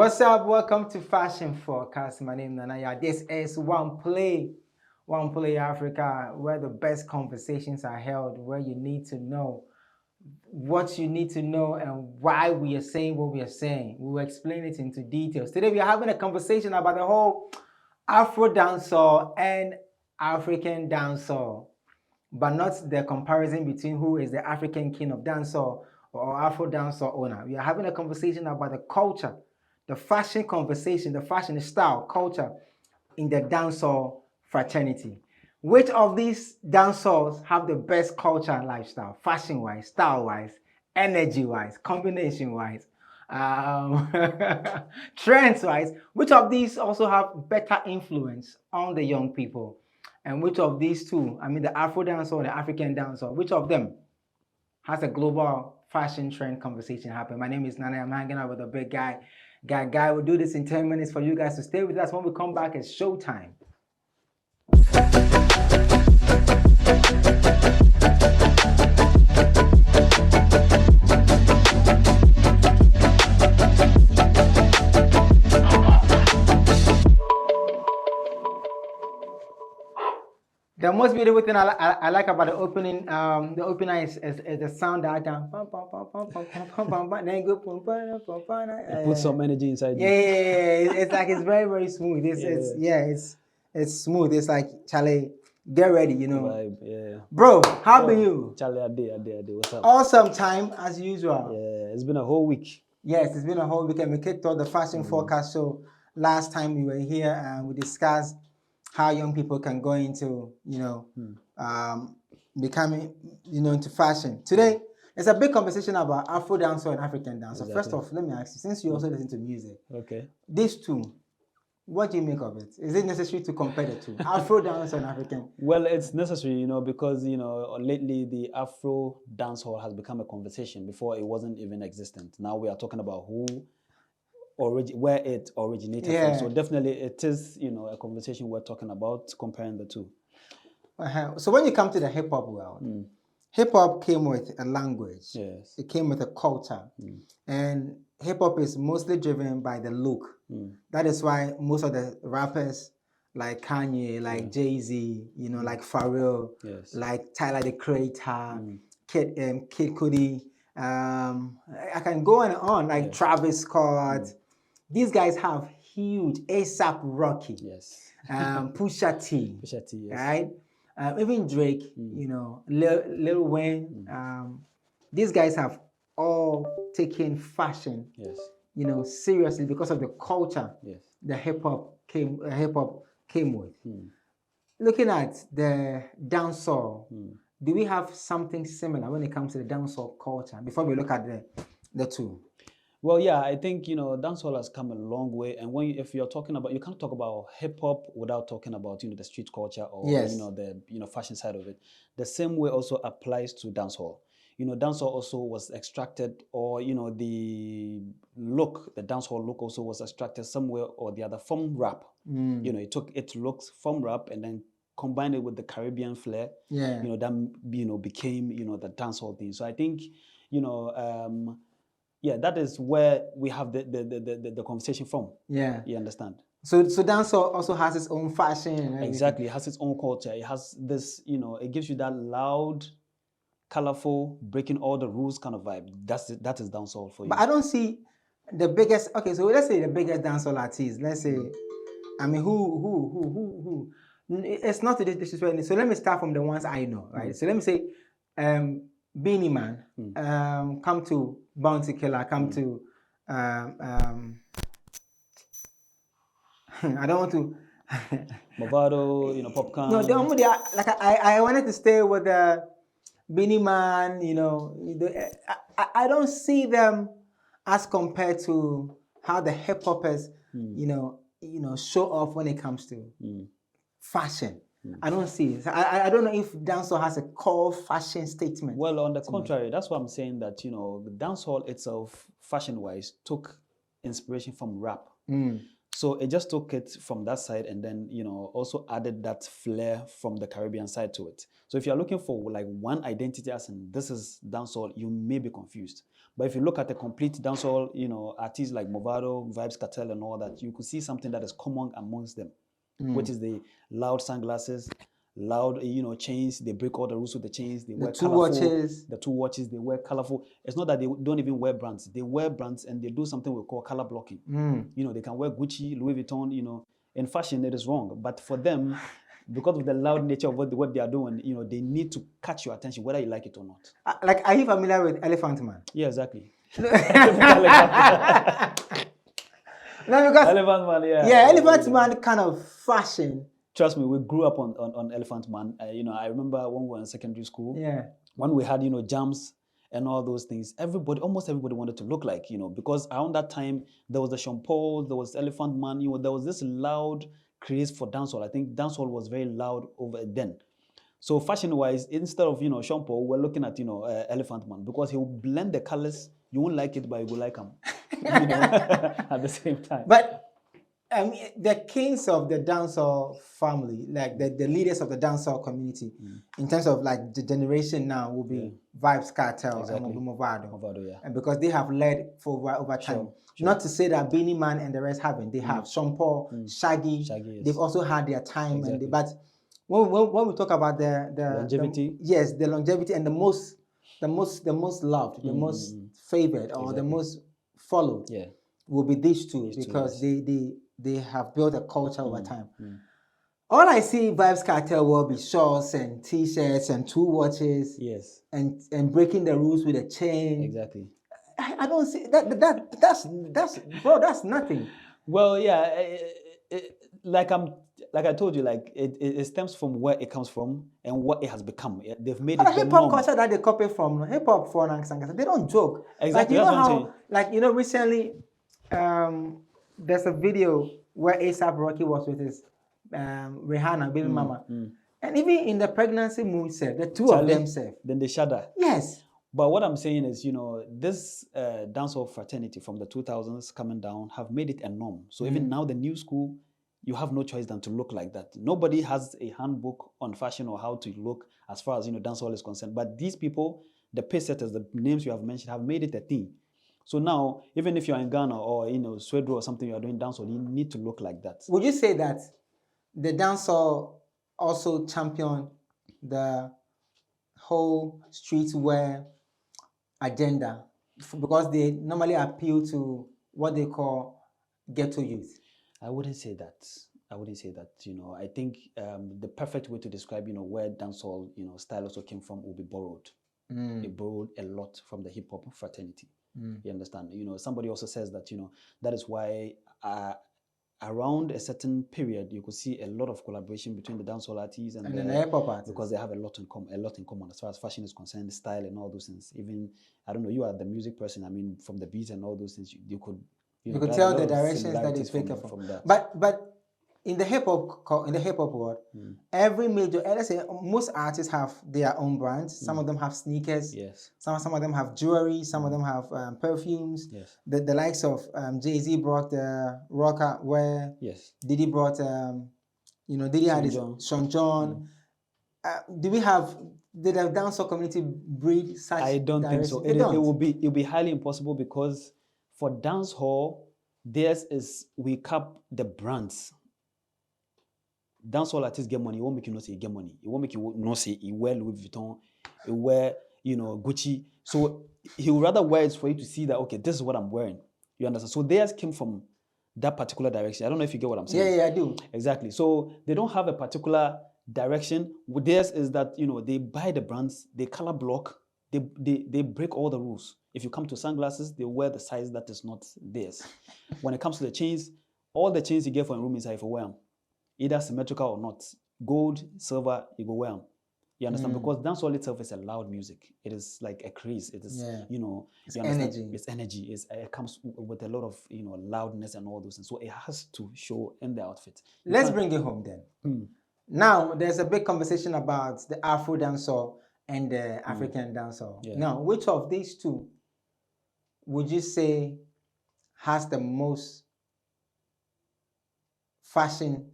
What's up? Welcome to Fashion Forecast. My name is Nanaya. This is Oneplay, Oneplay Africa, where the best conversations are held, where you need to know what you need to know and why we are saying what we are saying. We will explain it into details. Today we are having a conversation about the whole Afro-Dancehall and African Dancehall, but not the comparison between who is the African king of dancehall or Afro-Dancehall owner. We are having a conversation about the culture, the fashion conversation, the fashion style, culture in the dancehall fraternity. Which of these dancehalls have the best culture and lifestyle, fashion-wise, style-wise, energy-wise, combination-wise, trends-wise? Which of these also have better influence on the young people? And which of these two, I mean the Afro-Dancehall and the African Dancehall, which of them has a global fashion trend conversation happen? My name is Nana. I'm hanging out with a big guy. Guy will do this in 10 minutes for you guys to stay with us. When we come back, it's showtime. The most beautiful thing I like about the opening, the opener is the sound that I can then go it puts some energy inside you. Yeah, it's like it's very, very smooth. It's smooth. It's like Charlie, get ready, you know. Vibe, yeah. Bro, how be you? Charlie, I did. What's up? Awesome time as usual. Yeah, it's been a whole week. Yes, it's been a whole weekend. We kicked off the fashion forecast show last time we were here, and we discussed how young people can go into, becoming, into fashion. Today, it's a big conversation about Afro-Dancehall and African Dancehall. Exactly. First off, let me ask you, since you also listen to music, okay, these two, what do you make of it? Is it necessary to compare the two, Afro-Dancehall and African? Well, it's necessary, because, lately the Afro-Dancehall has become a conversation. Before, it wasn't even existent. Now we are talking about where it originated from. So definitely it is, a conversation we're talking about, comparing the two. So when you come to the hip-hop world, hip-hop came with a language. Yes. It came with a culture. And hip-hop is mostly driven by the look. That is why most of the rappers like Kanye, like Jay-Z, like Pharrell, like Tyler the Creator, Kid Cudi, I can go on, like Travis Scott. These guys have huge ASAP Rocky, Pusha T, yes. right? Even Drake, Lil Wayne. These guys have all taken fashion, seriously because of the culture the hip hop came with. Looking at the dancehall, do we have something similar when it comes to the dancehall culture? Before we look at the two. Well, yeah, I think, dancehall has come a long way. And if you're talking about, you can't talk about hip hop without talking about, the street culture or, the, fashion side of it. The same way also applies to dancehall. Dancehall also was extracted, or, the dancehall look also was extracted somewhere or the other from rap. It took its looks from rap and then combined it with the Caribbean flair. That, became, the dancehall thing. So I think, that is where we have the conversation from. Yeah. You understand? So dancehall also has its own fashion and everything. Exactly. It has its own culture. It has this, it gives you that loud, colorful, breaking all the rules kind of vibe. That is dancehall for you. But I don't see the biggest, okay, so let's say the biggest dancehall artist. Let's say, I mean, who? It's not disrespect. So let me start from the ones I know, right? So let me say, Beanie Man, come to Bounty Killer, come to I don't want to Movado, Popcorn. No, I wanted to stay with the Beanie Man, I don't see them as compared to how the hip hoppers, show off when it comes to fashion. I don't see it. I don't know if dancehall has a core fashion statement. Well, on the contrary, that's why I'm saying that, the dancehall itself, fashion-wise, took inspiration from rap. So it just took it from that side and then, also added that flair from the Caribbean side to it. So if you're looking for like one identity as in this is dancehall, you may be confused. But if you look at the complete dancehall, artists like Movado, Vibes Cartel, and all that, you could see something that is common amongst them, which is the loud sunglasses, loud, chains. They break all the rules with the chains. They wear colorful. The two watches. They wear colorful. It's not that they don't even wear brands. They wear brands and they do something we call color blocking. They can wear Gucci, Louis Vuitton. In fashion, it is wrong. But for them, because of the loud nature of what they are doing, they need to catch your attention, whether you like it or not. Like, are you familiar with Elephant Man? Yeah, exactly. No, because Elephant Man, Elephant Man kind of fashion. Trust me, we grew up on Elephant Man. I remember when we were in secondary school. Yeah. When we had jams and all those things, almost everybody wanted to look like, because around that time there was the Sean Paul, there was Elephant Man. There was this loud craze for dancehall. I think dancehall was very loud over then. So fashion-wise, instead of Sean Paul, we're looking at Elephant Man, because he will blend the colors. You won't like it, but you will like him. At the same time. But the kings of the dancehall family, like the leaders of the dancehall community, in terms of like the generation now, will be Vibes Cartel and will be Movado. And because they have led for over time. Sure. Not to say that Beanie Man and the rest haven't. They have Sean Paul, Shaggy. Yes. They've also had their time. Exactly. But when we talk about the longevity, the longevity and the most loved, the most favored, or the most followed, will be these two, because they have built a culture over time. All I see Vibes Cartel will be shorts and t-shirts and two watches. Yes. And breaking the rules with a chain. Exactly. I don't see that's nothing. Well, yeah, like I told you, like it stems from where it comes from and what it has become. They've made it the hip hop culture that they copy from hip hop for they don't joke. Exactly. Like recently, there's a video where A$AP Rocky was with his Rihanna, baby mama, and even in the pregnancy mood, the two of them said. Then they shudder. Yes. But what I'm saying is, this dancehall fraternity from the 2000s coming down have made it a norm. So even now, the new school, you have no choice than to look like that. Nobody has a handbook on fashion or how to look as far as dancehall is concerned. But these people, the pace setters, the names you have mentioned, have made it a thing. So now, even if you're in Ghana or Swedro or something, you are doing dancehall, you need to look like that. Would you say that the dancehall also champion the whole streetwear agenda, because they normally appeal to what they call ghetto youth? I wouldn't say that. I think the perfect way to describe, where dancehall, style also came from will be borrowed. They borrowed a lot from the hip hop fraternity. You understand? Somebody also says that, that is why around a certain period, you could see a lot of collaboration between the dancehall artists and the hip hop artists, because they have a lot in common as far as fashion is concerned, style and all those things. Even, I don't know, you are the music person. I mean, from the beats and all those things, you could tell the directions that they take from that. But in the hip hop world, every major, let's say most artists have their own brands. Some of them have sneakers. Yes. Some of them have jewelry. Some of them have perfumes. Yes. The likes of Jay-Z brought the rocker wear. Yes. Diddy brought Diddy had his Sean John. Did the dancehall community breed such? I don't think so. It will be highly impossible, because for dancehall, we cap the brands. Dancehall artists get money. It won't make you not say you get money. It won't make you not say you wear Louis Vuitton, you wear Gucci. So he would rather wear it for you to see that, okay, this is what I'm wearing. You understand? So theirs came from that particular direction. I don't know if you get what I'm saying. Yeah, I do. Exactly. So they don't have a particular direction. Theirs is that they buy the brands, they color block, they break all the rules. If you come to sunglasses, they wear the size that is not theirs. When it comes to the chains, all the chains you get from room inside, if you wear them, either symmetrical or not, gold, silver, you go wear them. You understand? Because dancehall itself is a loud music. It is like a craze. It is, it's energy. It's energy. It comes with a lot of, loudness and all those things. So it has to show in the outfit. Let's bring it home then. Now, there's a big conversation about the Afro-Dancehall and the African Dancehall. Yeah. Now, which of these two would you say has the most fashion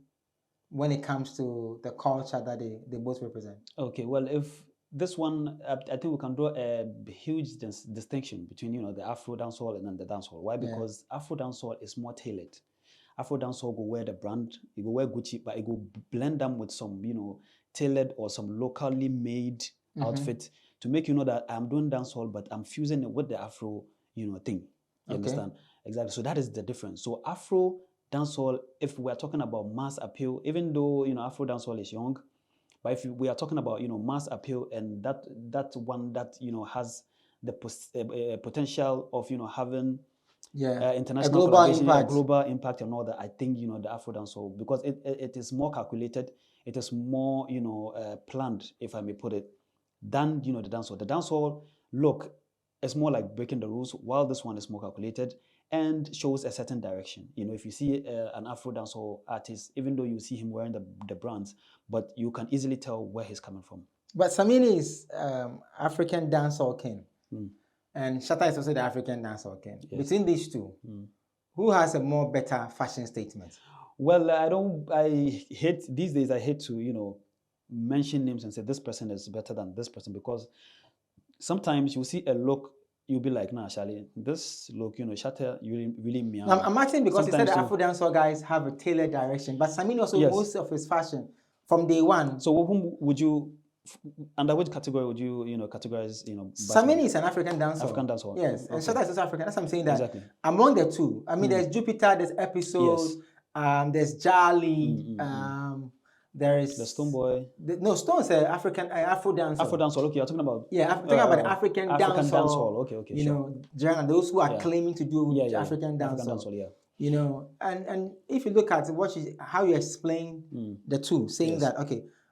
when it comes to the culture that they both represent? Okay, well, if this one, I think we can draw a huge distinction between, you know, the Afro dancehall and then the dancehall. Why? Because Afro dancehall is more tailored. Afro dancehall go wear the brand, you go wear Gucci, but it go blend them with some, you know, tailored or some locally made outfit to make you know that I'm doing dancehall, but I'm fusing it with the Afro, you know, thing. You understand? Exactly. So that is the difference. So Afro dancehall, if we're talking about mass appeal, even though, you know, Afro dancehall is young, but if we are talking about, you know, mass appeal and that one that, you know, has the potential of, you know, having international global impact and all that, I think, you know, the Afro dancehall, because it is more calculated, it is more, you know, planned, if I may put it, than, you know, the dancehall. The dancehall look is more like breaking the rules, while this one is more calculated and shows a certain direction. You know, if you see an Afro dancehall artist, even though you see him wearing the brands, but you can easily tell where he's coming from. But Samini is African dancehall king, and Shatta is also the African dancehall king. Yes. Between these two, who has a more better fashion statement? Well, I hate these days. I hate to, you know, mention names and say this person is better than this person, because sometimes you see a look, you'll be like, nah, Charlie, this look, you know, Shatta, you really meow. I'm asking because sometimes you said the Afro dancehall guys have a tailored direction, but Samini also most of his fashion from day one. So whom would you, under which category would you, you know, categorize, you know? Samini is an African dancehall. African dancehall. Yes, and Shatta is also African. That's what I'm saying, that among the two, I mean, there's Jupiter, there's Episodes, there's Jali, there is the Stonebwoy. No, Stone's African Afro dancehall. Afro dancehall. Okay, you're talking about. Yeah, I'm talking about the African dancehall. Okay, you know, those who are claiming to do African dancehall. You know, and if you look at how you explain the two, saying that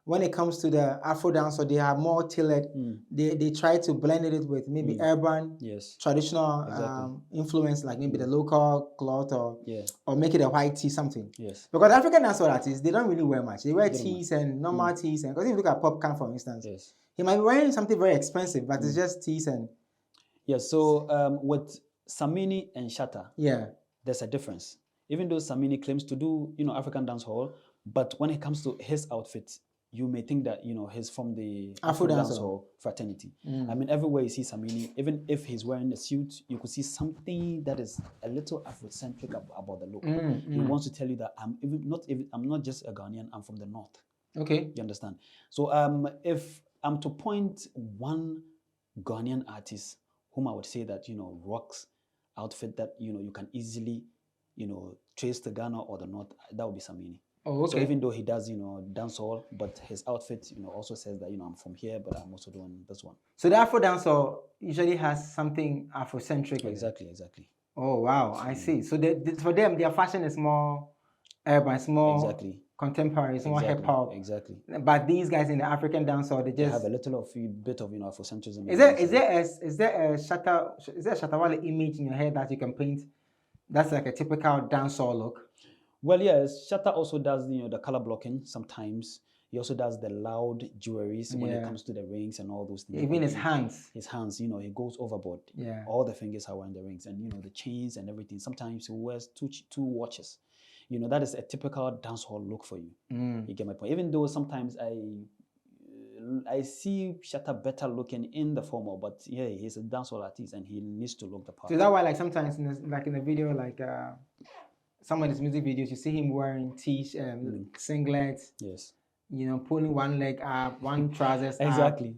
when it comes to the Afro dancehall, they are more tailored. They try to blend it with maybe urban, traditional influence, like maybe the local cloth or make it a white tee, something. Yes. Because African dancehall artists, they don't really wear much. They wear tees and normal tees, and because if you look at Popcorn, for instance, he might be wearing something very expensive, but it's just tees and. Yes. So with Samini and Shatta, there's a difference. Even though Samini claims to do, you know, African dancehall, but when it comes to his outfit, you may think that, you know, he's from the Afro dancehall fraternity. I mean, everywhere you see Samini, even if he's wearing a suit, you could see something that is a little Afrocentric about the look. He wants to tell you that I'm not just a Ghanaian, I'm from the north. Okay. You understand? So if I'm to point one Ghanaian artist whom I would say that, you know, rocks outfit that, you know, you can easily, you know, trace to Ghana or the north, that would be Samini. Oh, okay. So even though he does, you know, dancehall, but his outfit, you know, also says that, you know, I'm from here, but I'm also doing this one. So the Afro dancehall usually has something Afrocentric. Exactly. Oh wow, I see. So for them, their fashion is more urban, it's more contemporary, it's more hip hop. Exactly. But these guys in the African dancehall, they have a bit of, you know, Afrocentrism. Is there a Shatta Wale image in your head that you can paint? That's like a typical dancehall look. Well, yes, Shatta also does, you know, the color blocking sometimes. He also does the loud jewelries when it comes to the rings and all those things. Even his hands. His hands, you know, he goes overboard. Yeah. All the fingers are wearing the rings, and, you know, the chains and everything. Sometimes he wears two watches. You know, that is a typical dancehall look for you. You get my point? Even though sometimes I see Shatta better looking in the formal, but yeah, he's a dancehall artist and he needs to look the part. So that's why, like, sometimes in the video, like some of his music videos, you see him wearing singlets. Yes. You know, pulling one leg up, one trousers up. Exactly.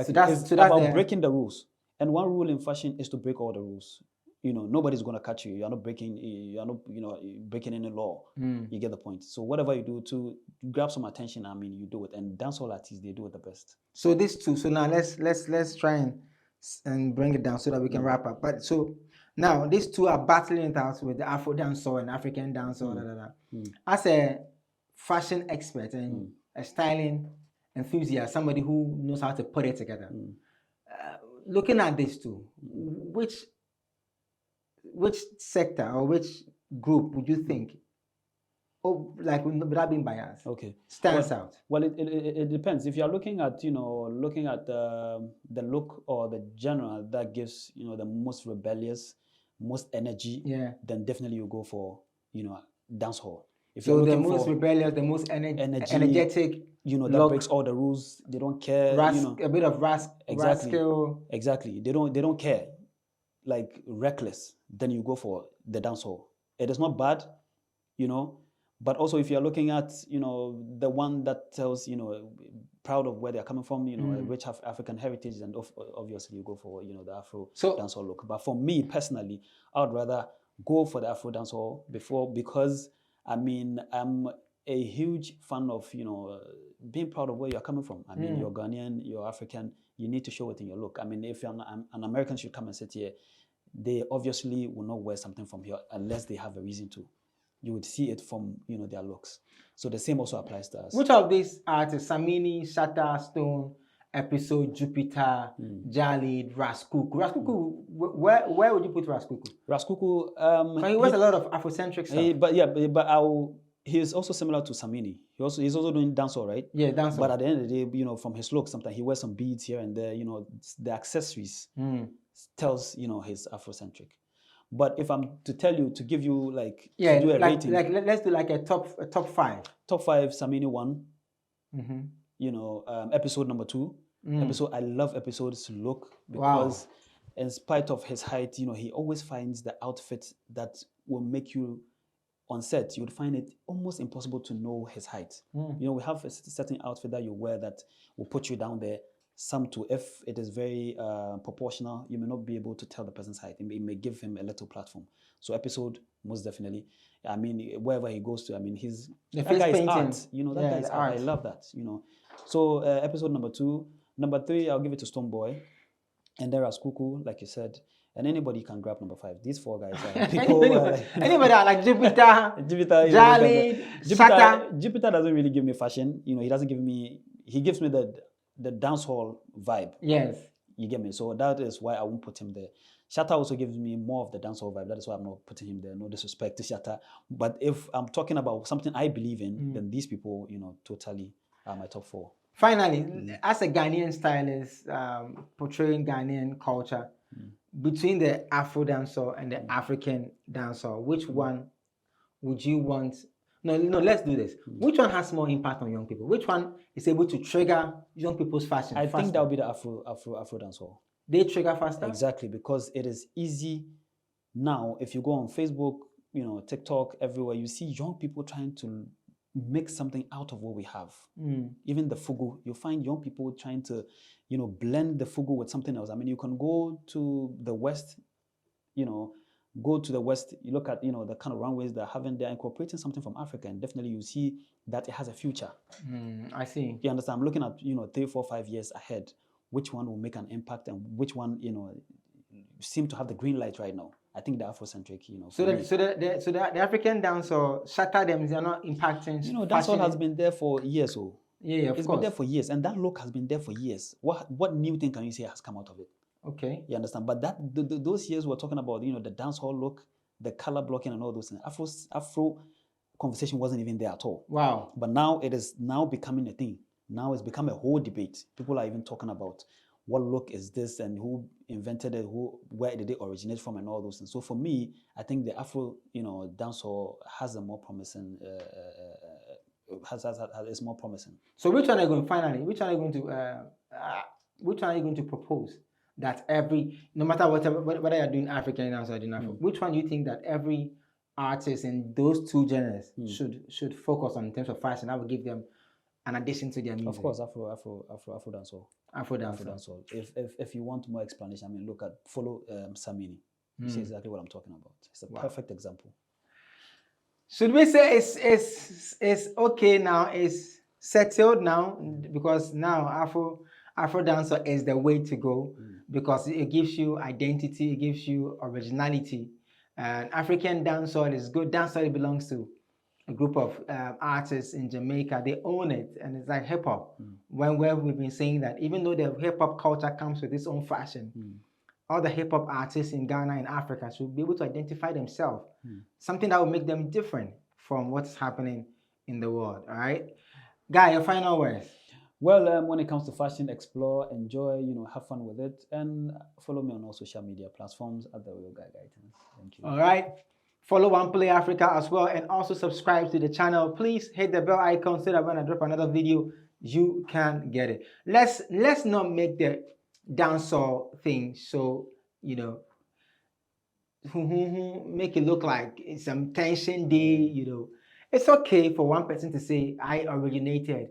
So that's about breaking the rules. And one rule in fashion is to break all the rules. You know, nobody's gonna catch you. You're not breaking any law. You get the point. So whatever you do to grab some attention, I mean, you do it. And dancehall artists, they do it the best. So these two. So now let's try and bring it down so that we can wrap up. But so now these two are battling it out with the Afro dancehall and African dancehall. As a fashion expert and a styling enthusiast, somebody who knows how to put it together, looking at these two, which sector or which group would you think, like without being biased, stands out? Well, it depends. If you're looking at the look or the genre that gives, you know, the most rebellious, most energy, then definitely you go for, you know, dancehall. If so the most rebellious, the most energetic, that breaks all the rules. They don't care. A bit of rascal. Exactly. They don't care. Like reckless. Then you go for the dancehall. It is not bad, but also if you're looking at the one that tells proud of where they're coming from, a rich African heritage, and obviously you go for the Afro dancehall look. But for me personally, I would rather go for the Afro dancehall because I'm a huge fan of being proud of where you're coming from. I mean, you're Ghanaian, you're African, you need to show it in your look. I mean, if an American should come and sit here, they obviously will not wear something from here unless they have a reason to. You would see it from their looks. So the same also applies to us. Which of these artists, Samini, Shatta, Stone, Episode, Jupiter, Jalid, Raskuku? Raskuku, where would you put Raskuku? Raskuku, he wears a lot of Afrocentric stuff. He's also similar to Samini. He's also doing dancehall, right? Yeah, dancehall. But at the end of the day, from his look, sometimes he wears some beads here and there. The accessories tells he's Afrocentric. But if I'm to give you to do a rating, let's do like a top five. Top five, Samini 1. Episode number 2. I love Episode's look because in spite of his height, he always finds the outfit that will make you on set. You would find it almost impossible to know his height. We have a certain outfit that you wear that will put you down there. Some too, if it is very proportional, you may not be able to tell the person's height. It may give him a little platform. So Episode, most definitely. I mean, wherever he goes to, I mean, that guy is art. That guy is art. I love that. So Episode number 2. Number 3, I'll give it to Stonebwoy. And there are Raskuku, like you said. And anybody can grab number 5. These 4 guys are people. Anybody like Jupiter, Jalid, Shatta. Jupiter doesn't really give me fashion. He doesn't give me. He gives me the dancehall vibe. Yes. You get me? So that is why I won't put him there. Shatta also gives me more of the dancehall vibe. That is why I'm not putting him there. No disrespect to Shatta. But if I'm talking about something I believe in, then these people, totally are my top 4. Finally, as a Ghanaian stylist, portraying Ghanaian culture, between the Afro dancehall and the African dancehall, which one would you want? No, let's do this. Which one has more impact on young people? Which one is able to trigger young people's fashion? I think that would be the Afro dancehall. They trigger faster? Exactly, because it is easy now. If you go on Facebook, TikTok, everywhere, you see young people trying to make something out of what we have. Even the fugu, you find young people trying to, blend the fugu with something else. I mean, you can go to the West, you look at, the kind of runways they're having, they're incorporating something from Africa, and definitely you see that it has a future. I see. You understand? I'm looking at, 3, 4, 5 years ahead, which one will make an impact and which one, seem to have the green light right now. I think the Afrocentric, So the African dancehall, Shatta them, they're not impacting. Dancehall has been there for years, of course. It's been there for years, and that look has been there for years. What new thing can you say has come out of it? Okay. You understand? But those years we're talking about, the dancehall look, the color blocking and all those things. Afro conversation wasn't even there at all. Wow. But now it is now becoming a thing. Now it's become a whole debate. People are even talking about what look is this and who invented it, where did it originate from and all those things. So for me, I think the Afro, dancehall has a more promising, is more promising. So which one are you going to propose that no matter whether you're doing African dance or doing Afro, which one do you think that every artist in those 2 genres should focus on in terms of fashion? I would give them an addition to their music. Of course, Afro dancehall. Afro dancehall. If you want more explanation, I mean, follow Samini. You see exactly what I'm talking about. It's a perfect example. Should we say it's okay now? It's settled now because now Afro dancehall is the way to go because it gives you identity, it gives you originality. And African dancehall is good. Dancehall belongs to a group of artists in Jamaica. They own it, and it's like hip hop. Where we've been saying that even though the hip hop culture comes with its own fashion, all the hip hop artists in Ghana and Africa should be able to identify themselves, something that will make them different from what's happening in the world. All right, Guy, your final words. Well, when it comes to fashion, explore, enjoy, have fun with it, and follow me on all social media platforms at The Real Guy Guidance. Thank you. All right. Follow Oneplay Africa as well, and also subscribe to the channel. Please hit the bell icon so that when I drop another video, you can get it. Let's not make the dancehall thing so, you know, make it look like it's some tension day, you know. It's okay for one person to say, I originated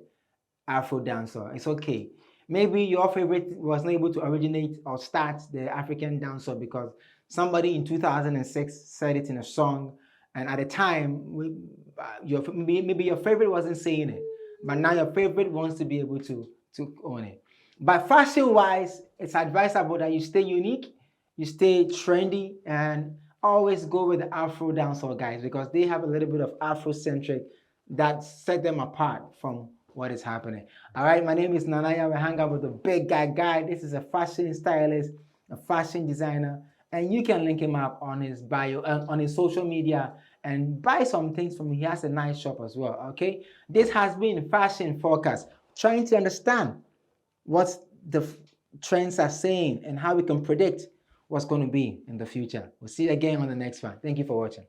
Afro-Dancehall. It's okay. Maybe your favorite was not able to originate or start the African dancehall because somebody in 2006 said it in a song, and at the time, maybe your favorite wasn't saying it, but now your favorite wants to be able to own it. But fashion-wise, it's advisable that you stay unique, you stay trendy, and always go with the Afro dancehall guys because they have a little bit of Afrocentric that set them apart from what is happening. All right, my name is Nanaya. We hang out with the big guy. This is a fashion stylist, a fashion designer, and you can link him up on his bio, on his social media, and buy some things from him. He has a nice shop as well. Okay, this has been Fashion Forecast, trying to understand what the trends are saying and how we can predict what's going to be in the future. We'll see you again on the next one. Thank you for watching.